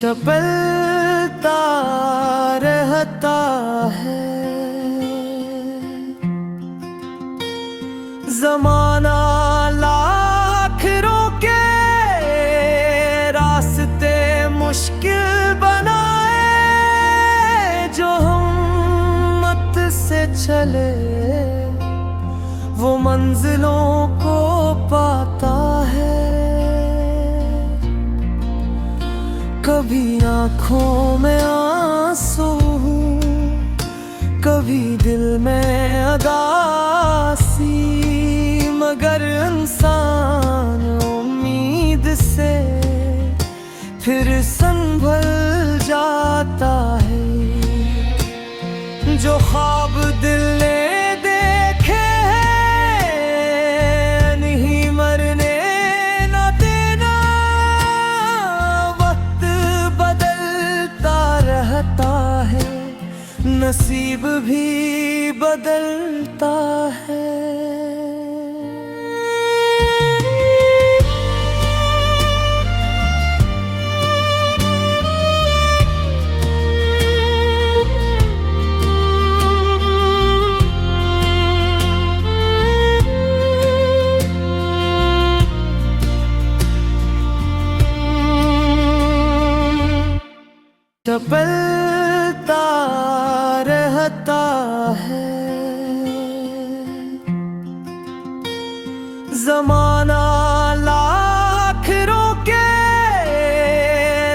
टपलता रहता है ज़माना, लाख रोके रास्ते मुश्किल बनाए। जो हिम्मत से चले वो मंजिलों को पाता है। कभी आँखों में आंसू, कभी दिल में उदासी, मगर इंसान उम्मीद से फिर संभल जाता है। जो ख्वाब दिल ने देखे हैं नहीं मरने न देना, वक्त बदलता रहता है, नसीब भी बदलता है। टपलता रहता है ज़माना, लाख रोके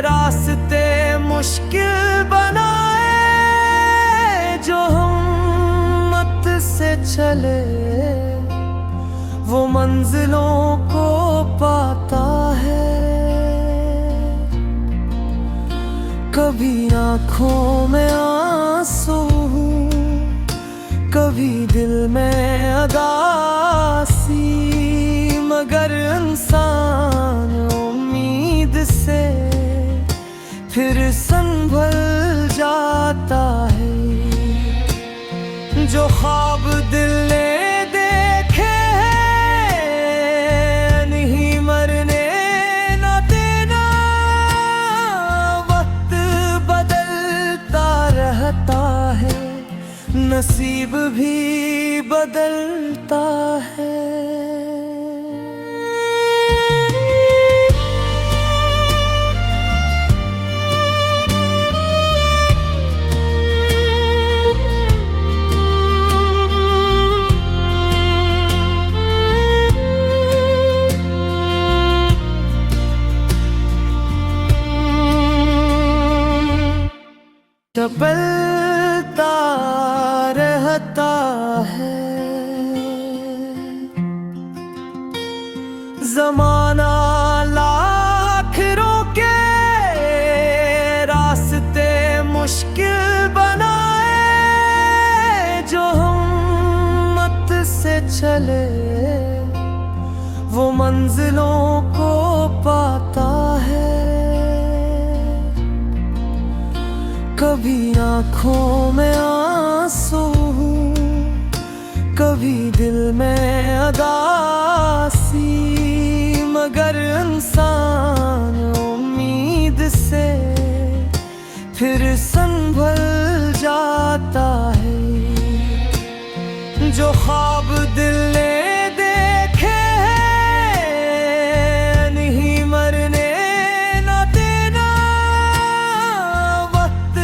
रास्ते मुश्किल बनाए। जो हिम्मत से चले वो मंजिलों को पाता है। कभी आँखों में आंसू, कभी दिल में उदासी, मगर इंसान उम्मीद से फिर संभल जाता है। जो ख्वाब दिल ने देखे हैं नहीं मरने न देना, वक्त बदलता रहता है, नसीब भी बदलता है। टपलता रहता है ज़माना, लाख रोके रास्ते मुश्किल बनाए। जो हिम्मत से चले वो मंजिलों को पाता है। कभी आँखों में आंसू, कभी दिल में उदासी, मगर इंसान उम्मीद से फिर संभल जाता है। जो ख्वाब दिल ने देखे हैं नहीं मरने न देना, वक्त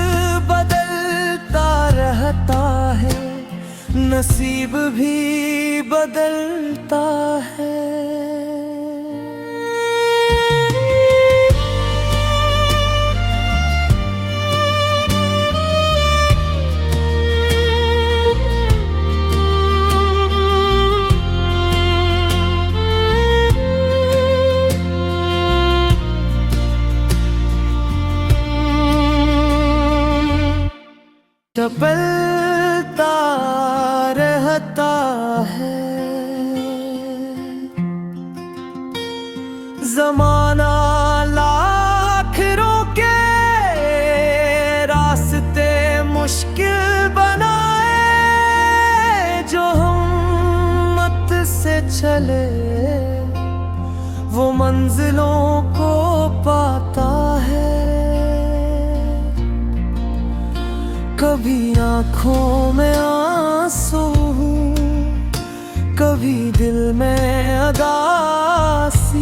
बदलता रहता है, नसीब भी बदलता है। टपलता रहता है ज़माना, लाख रोके रास्ते मुश्किल बनाए। जो हिम्मत से चले वो मंजिलों को पाता है। कभी आँखों में आंसू, कभी दिल में अदासी,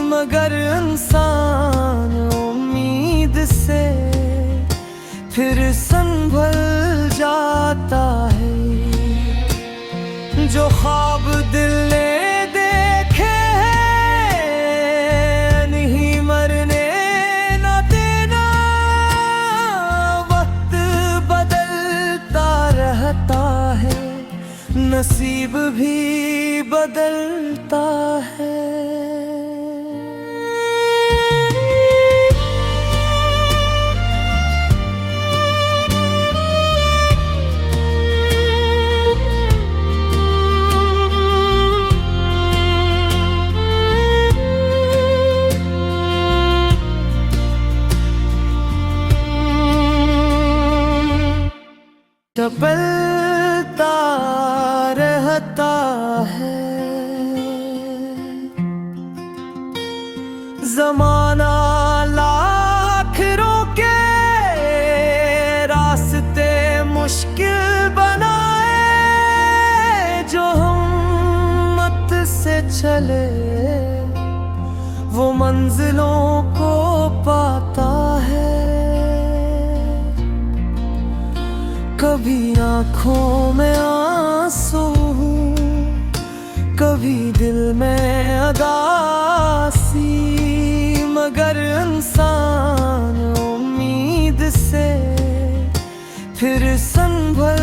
मगर इंसान उम्मीद से फिर संभल जाता है। जो ख्वाब दिल ने देखे हैं नहीं मरने न देना, वक्त बदलता रहता है, नसीब भी बदलता है। टपलता रहता है ज़माना, लाख रोके रास्ते मुश्किल बनाए। जो हिम्मत से चले वो मंजिलों को पाता है। कभी आँखों में आंसू, कभी दिल में अदासी, मगर इंसान उम्मीद से फिर संभल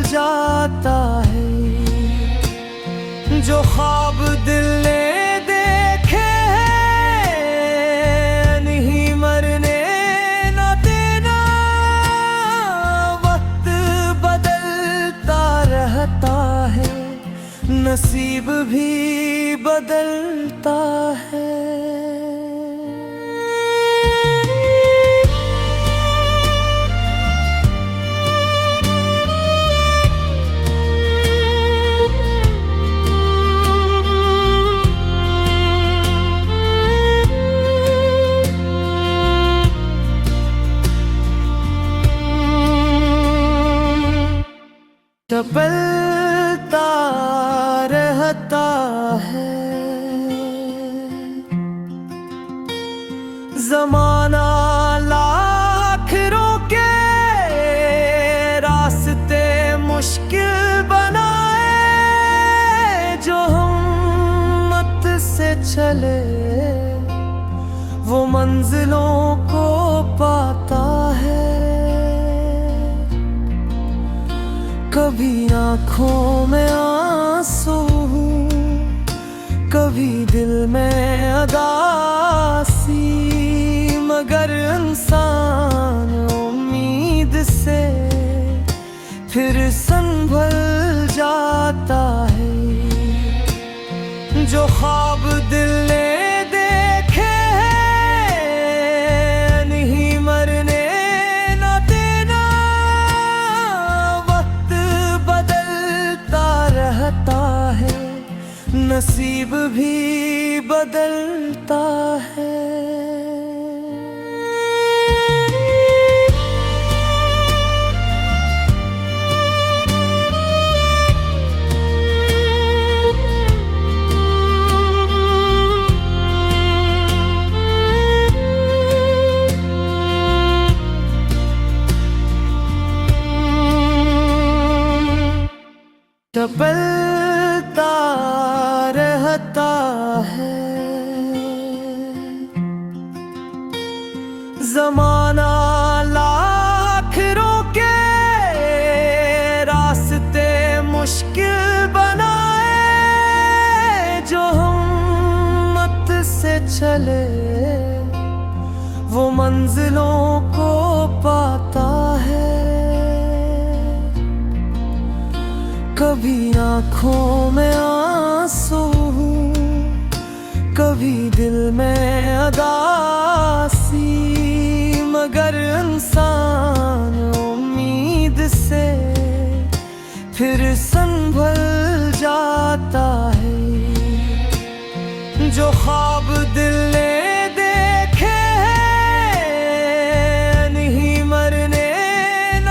जाता है। जो ख्वाब दिल ने देखे हैं नहीं मरने न देना, वक्त बदलता रहता है, नसीब भी बदलता है। टपलता रहता है ज़माना, लाख रोके रास्ते मुश्किल बनाए। जो हिम्मत से चले वो मंजिलों को पाता है। कभी आँखों में आंसू, कभी दिल में अदासी, मगर इंसान उम्मीद से फिर संभल जाता है। जो ख्वाब दिल ने देखे हैं नहीं मरने न देना, वक्त बदलता रहता है, नसीब भी बदलता है। टपलता रहता है ज़माना, लाख रोके रास्ते मुश्किल बनाए। जो हिम्मत से चले वो मंजिलों को पाता है। कभी आँखों में आंसू, कभी दिल में अदासी, मगर इंसान उम्मीद से फिर संभल जाता है। जो ख्वाब दिल ने देखे हैं नहीं मरने न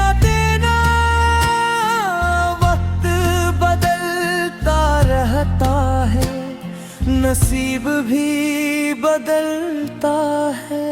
नसीब भी बदलता है।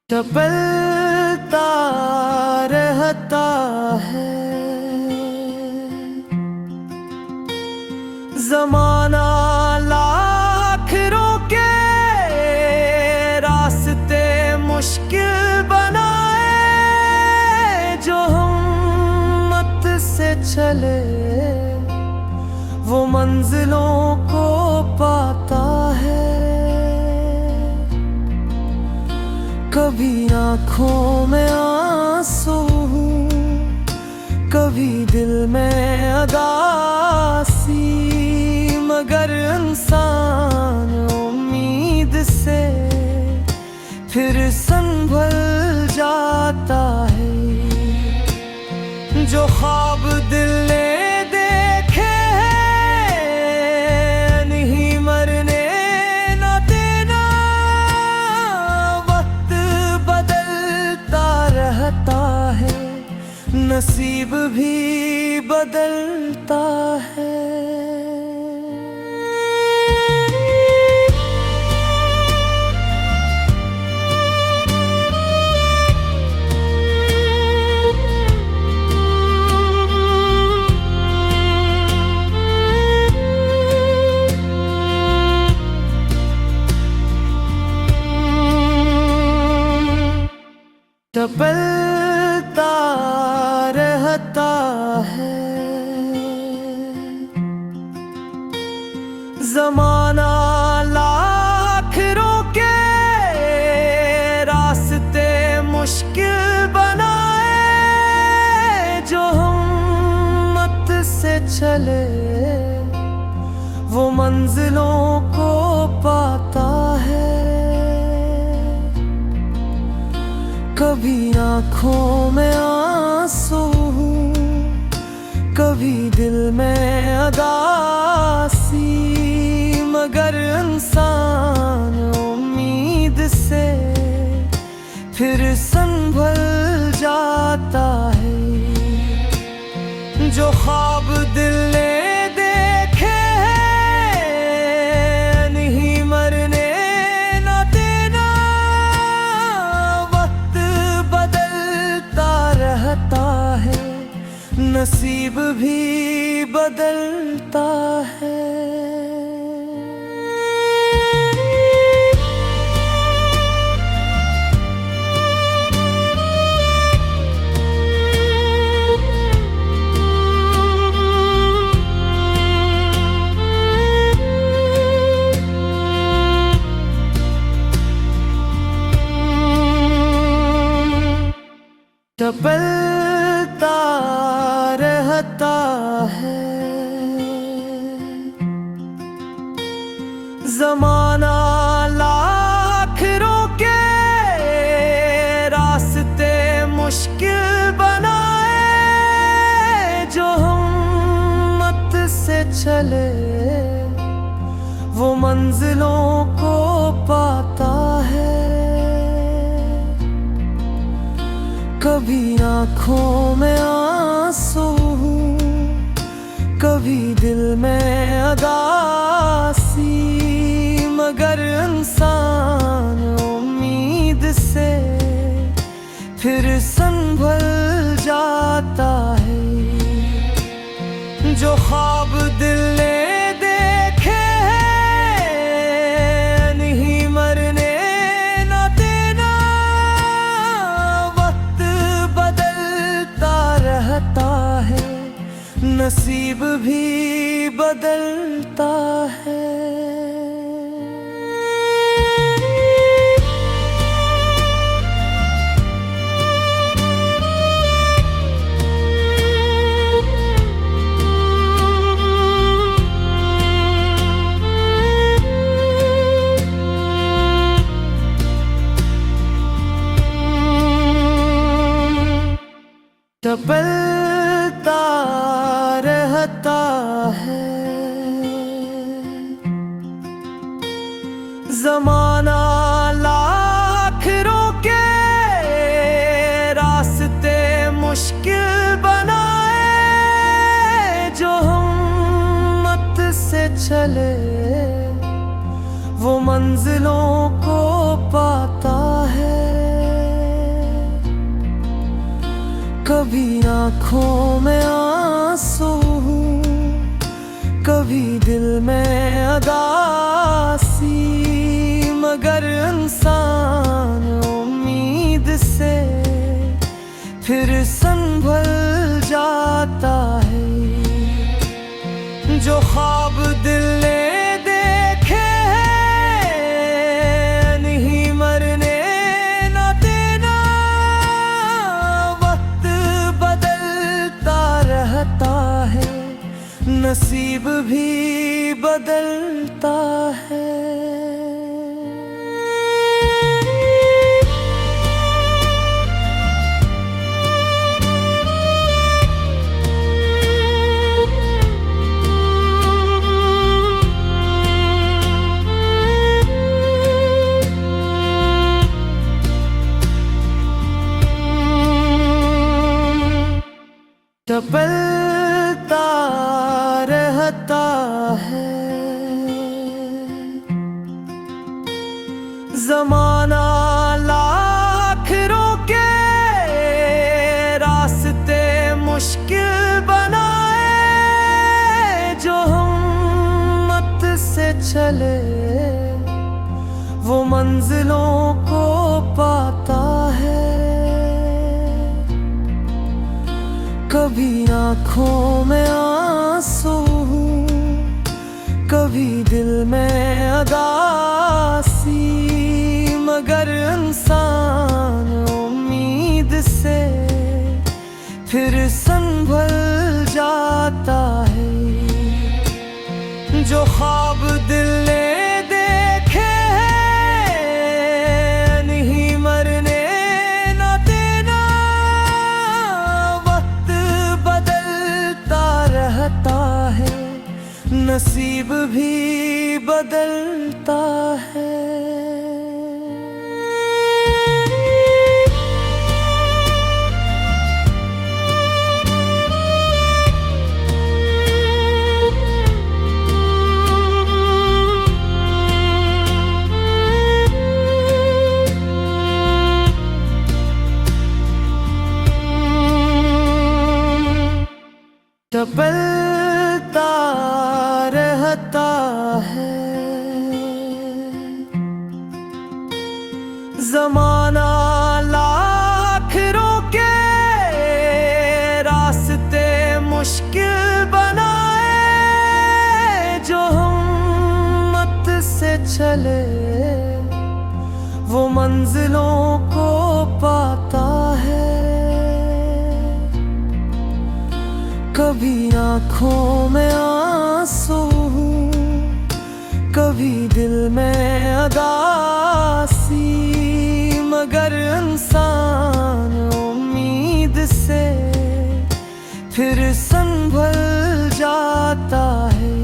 चपलता रहता है ज़माना, लाख रोके रास्ते मुश्किल बनाए। जो हिम्मत से चले वो मंजिलों को पाता है। कभी आँखों में आंसू, कभी दिल में अदासी, मगर इंसान उम्मीद से फिर संभल जाता है। जो ख्वाब दिल ने देखे हैं नहीं मरने न देना, वक्त बदलता रहता है, नसीब भी बदलता है। चपलता रहता है ज़माना, लाख रोके रास्ते मुश्किल बनाए। जो हिम्मत से चले वो मंजिलों को पाता है। कभी आँखों में आंसू, कभी दिल में अदासी, मगर इंसान उम्मीद से फिर संभल जाता है। जो ख्वाब दिल ने देखे हैं नहीं मरने न देना, वक्त बदलता रहता है, नसीब भी बदलता है। चपलता रहता है ज़माना, लाख रोके रास्ते मुश्किल बनाए। जो हिम्मत से चले वो मंजिलों को पाता है। कभी आँखों में आंसू, कभी दिल में अदासी, मगर इंसान उम्मीद से फिर संभल जाता है। जो ख्वाब दिल ने देखे हैं नहीं मरने न देना, वक्त बदलता रहता है, नसीब भी बदलता है। है। जमाना लाख रोके, रास्ते मुश्किल बनाए। जो हिम्मत से चले वो मंजिलों को पाता है। कभी आँखों में आंसू, कभी दिल में अदासी, मगर इंसान उम्मीद से फिर संभल जाता है। जो ख्वाब दिल ने देखे हैं, नहीं मरने न देना। वक्त बदलता रहता है, नसीब भी बदलता है। चलता रहता है। जमाना लाख रोके, रास्ते मुश्किल बनाए। जो हिम्मत से चले वो मंजिलों को पाता है। कभी आँखों में आंसू, कभी दिल में अदासी, मगर इंसान उम्मीद से फिर संभल जाता है। जो ख्वाब दिल ने देखे हैं, नहीं मरने न देना। वक्त बदलता रहता है, नसीब भी बदलता है। चलता रहता है। जमाना लाख रोके, रास्ते मुश्किल बनाए। जो हिम्मत से चले वो मंजिलों को पाता है। कभी आँखों में आंसू, कभी दिल में अदासी, मगर इंसान उम्मीद से फिर संभल जाता है।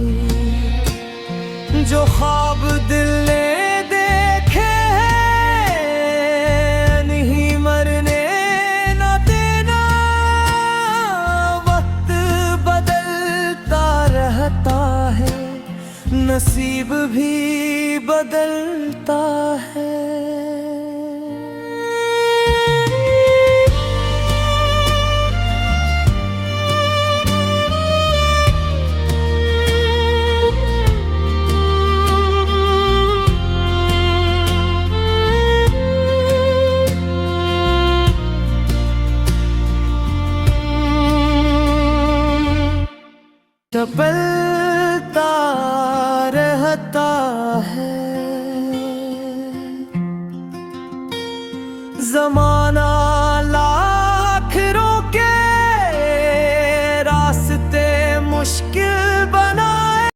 जो ख्वाब दिल ने देखे हैं, नहीं मरने न देना। वक्त बदलता रहता है, नसीब भी बदलता है। चलता रहता